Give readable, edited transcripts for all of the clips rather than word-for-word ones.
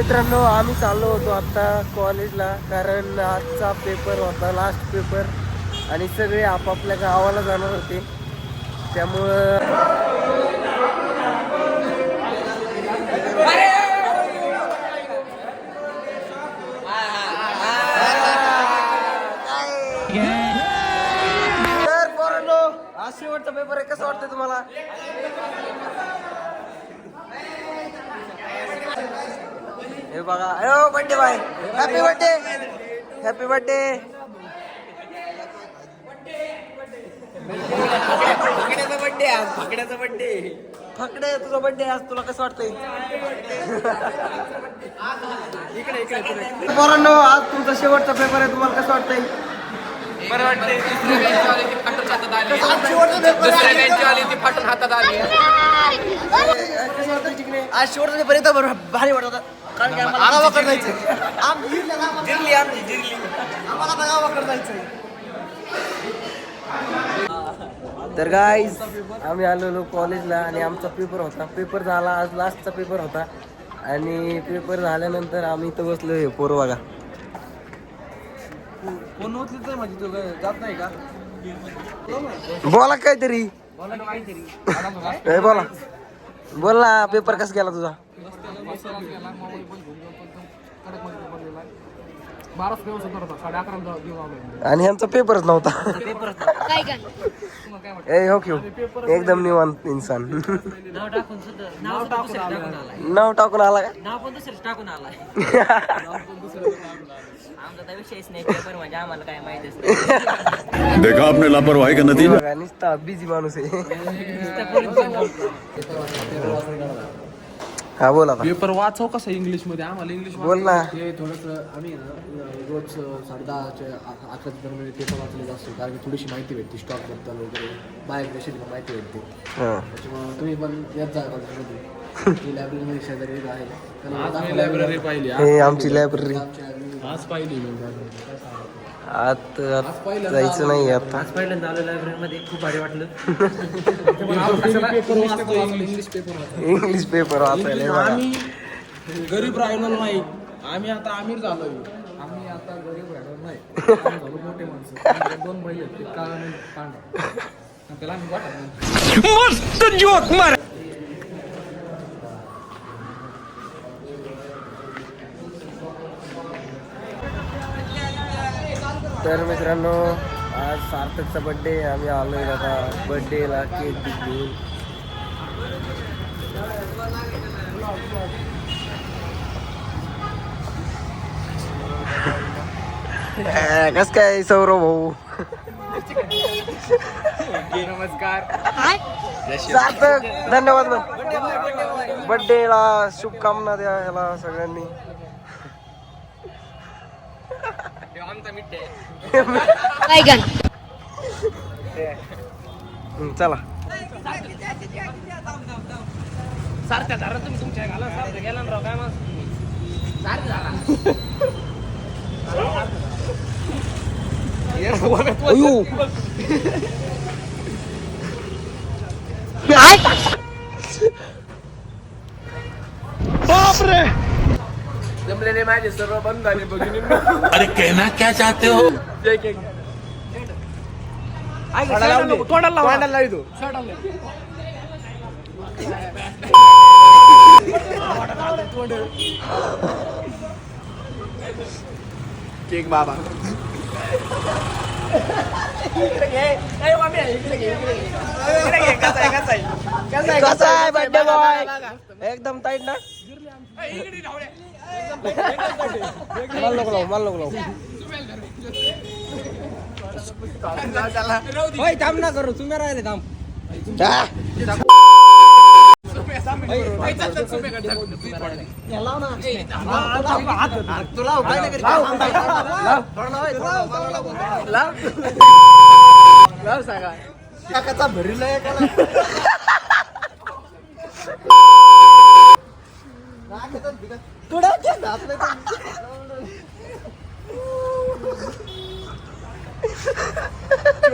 मित्रांनो आम्ही चाललो होतो आता कॉलेजला, कारण आजचा पेपर होता, लास्ट पेपर, आणि सगळे आपापल्या गावाला जाणार होते. त्यामुळं आज शेवटचा पेपर आहे. कसं वाटतं तुम्हाला? हे बघा, अयो birthday boy, happy birthday, happy birthday. फकड्याचा बर्थडे आज, फकड्याचा बर्थडे. फकड्या, तुझा बर्थडे आज, तुला कसं वाटतंय? पोरांनो, आज तुमचा शेवटचा पेपर आहे, तुम्हाला कसं वाटतंय? बरं वाटतंय. फाटून हातात आली. आज शेवटचा पेपर येतं, बरं भारी वाटत होता, कारण की आम्हाला गावाकडे जायचं. जिरली आमची जिरली, आम्हाला आता गावाकडे जायचं. तर गाईज आम्ही आलेलो कॉलेजला आणि आमचा पेपर होता. पेपर झाला आज, लास्टचा पेपर होता. आणि पेपर झाल्यानंतर आम्ही इथं बसलो. हे पोरं बघा, फोन उचलत आहे म्हणजे तू जात नाही का? बोला काहीतरी, बोला बोल ना. पेपर कसा गेला तुझा? आणि ह्यांचा पेपरच नव्हता. ए हो क्यू, एकदम निवांत इंसान. नाव टाकून आला का? नाव पण दुसरं टाकून आला. देखा आपने लापरवाही का नतीजा. निस्ता बिझी माणूस आहे. हा बोला. पेपर वाचव कसं इंग्लिश मध्ये, आम्हाला इंग्लिश बोल ना. हे थोडंसं आम्ही रोज 10:30 11 दरम्यान पेपर वाचले असतो, कारण की थोडीशी माहिती भेटते स्टॉक बद्दल वगैरे, बाहेर देशाची माहिती भेटते. त्याच्यामुळे तुम्ही पण येत जा कॉलेजमध्ये. लायब्ररीमध्ये शेजारी आहे, लायब्ररी पाहिली. हे आमची लायब्ररी आज पाहिली. आत जायचं नाही आता. आज पहिल्यांदा आलो लायब्ररीमध्ये, खूप भारी वाटलं. इंग्लिश पेपर वाचायला. आम्ही गरीब राहिलो नाही, आम्ही आता अमीर झालोय. आम्ही आता गरीब राहिलो नाही, आम्ही झालो मोठे माणसं. 2 महिने ते काळा आणि पांढरा, त्याला आम्ही वाटत मस्त जोक मार. तर मित्रांनो आज सार्थकचा बड्डे. आम्ही आलोय आता बड्डेला केक घेऊन. कस काय सौरव भाऊ? नमस्कार. सार्थक धन्यवाद. बड्डेला शुभकामना द्या ह्याला सगळ्यांनी. चला सारख्या झाला तुम्ही तुमच्या घाला, सारखं गेला ना राव, काय मग सारखं झाला. बापरे, जमलेले माझे सर्व बंद झाले बघून. अरे कहना क्या चाहते हो? तोंडाला लावतो. केक बाबा. कसा आहे बर्थडे बॉय? एकदम टाईट ना. मला नको लावू. होय थांब ना करू, तुम्ही राहिले थांब. सांगा भरीला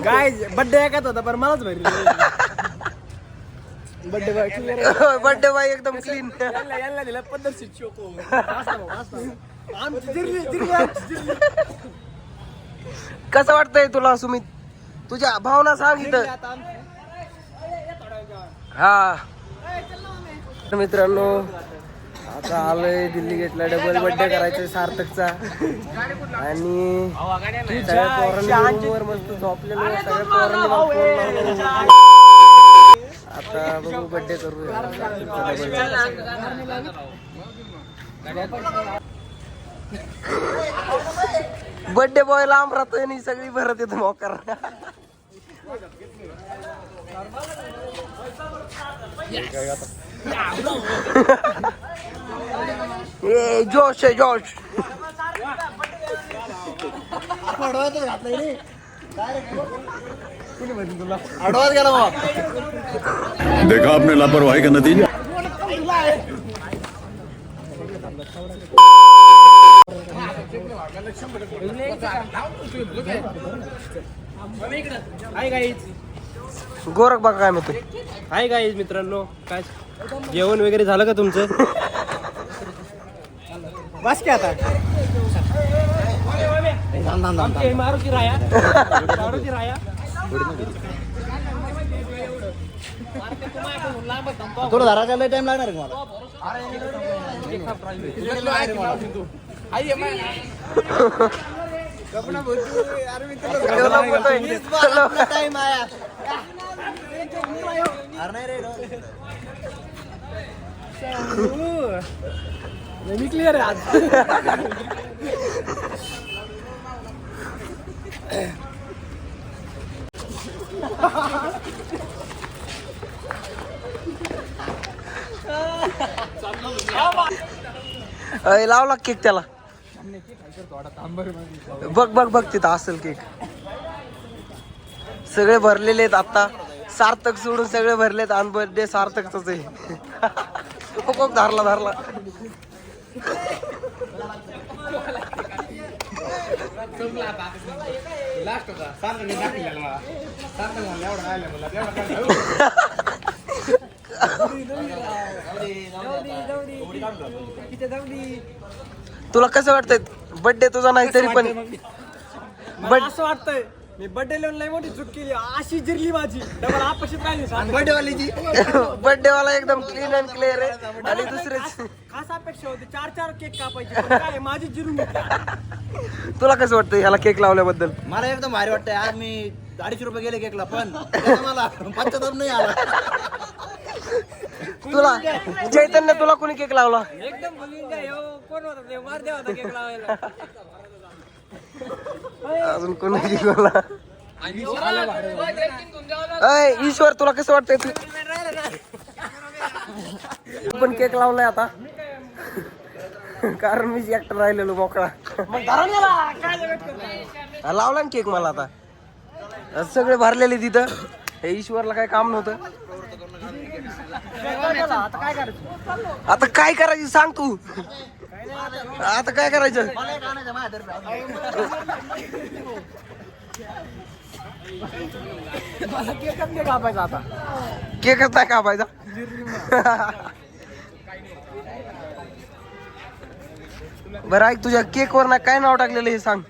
काय बड्डे एकाच होता, पण मलाच भरली. Birthday boy clear birthday boy एकदम क्लीन. यांना दिला पद्धतशीर चोको आमची जिरली कसं वाटतंय तुला सुमित? तुझ्या भावना सांग इथं. हा तर मित्रांनो आता आलोय दिल्ली गेटला डबल बर्थडे करायचं सार्थकचा. आणि सगळ्या पोरांनी रूमवर मस्त झोपलेलो. सगळ्या पोरांनी मला फोन लावलेला. आता बघू बर्थडे करू. बर्थडे बॉय लांब राहतोय आणि सगळी भरत येतो मोकार. ए जोश आहे जोश. आडवाच गेला बाबा. देखा आपने लापरवाही का नतीजा. Hi guys. गोरख बघा काय म्हणतोय. हाय गाईज मित्रांनो, काय जेवण वगैरे झालं का तुमचं? बस की आता मारुती राया मारुती राया. थोडं धरायला लय टाइम लागणार आहे मला. टाइम आया मी क्लिअर आहे आज. लावला केक त्याला. बघ बघ बघ तिथं असेल केक. सगळे भरलेले आहेत आता. सार्थक सोडून सगळे भरलेत. आणि बर्थडे सार्थकच आहे. खूप धरला धरला. तुला कसं वाटतंय बर्थडे तुझा नाही तरी पण? असं वाटतंय मी बर्थडे लिहून लय मोठी चूक केली. अशी जिरली माझी डबल आपशीच राहिली बर्थडे वालीची. बर्थडे वाला एकदम क्लीन अँड क्लिअर आहे. आणि दुसरेच खास अपेक्षा होती 4 केक कापायचे पण काय माझी जिरून घेतली. तुला कसं वाटतं ह्याला केक लावल्याबद्दल? मला एकदम भारी वाटतंय. आज मी 250 रुपये गेले केकला पण मला 75 नाही आला. तुला चैतन्य तुला कोणी केक लावला? एकदम कोण होता मार होता केक लावायला. अजून कोणी केक लावला? अय ईश्वर तुला कसं वाटतंय? तू पण केक लावलाय आता? कारण मी एकटा राहिलेलो मोकळा. लावला ना केक मला आता. सगळे भरलेले तिथं. हे ईश्वरला काय काम नव्हतं. आता काय करायचं सांग तू. आता काय करायचं? कापायचा आता केकच नाही कापायचा. बरं ऐक, तुझ्या केक वर ना काय नाव टाकलेलं हे सांग.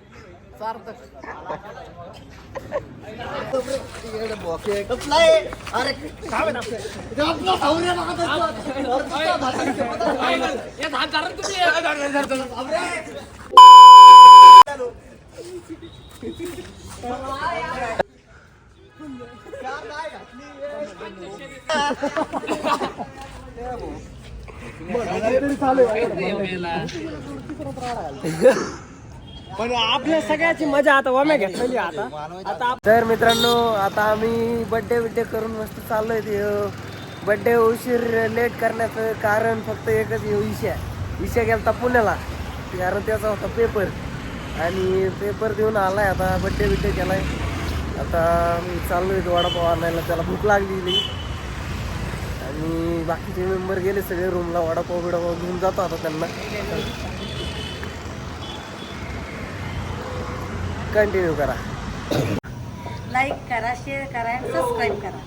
पण आपल्या सगळ्याची मजा आता वाम्या घेतलेली आता. तर मित्रांनो आता आम्ही बर्थडे करून मस्त चाललोय. ते बर्थडे उशीर लेट करण्याचं कारण फक्त एकच विषय गेलता पुण्याला. कारण त्याचा होता पेपर. आणि पेपर देऊन आलाय आता. बर्थडे केलाय. आता मी चाललोय वडापाव आणायला. त्याला भूक लागलेली. आणि बाकीचे मेंबर गेले सगळे रूमला. वडापाव घेऊन जातो आता त्यांना. कंटिन्यू करा. लाईक करा, शेअर करा आणि सबस्क्राईब करा.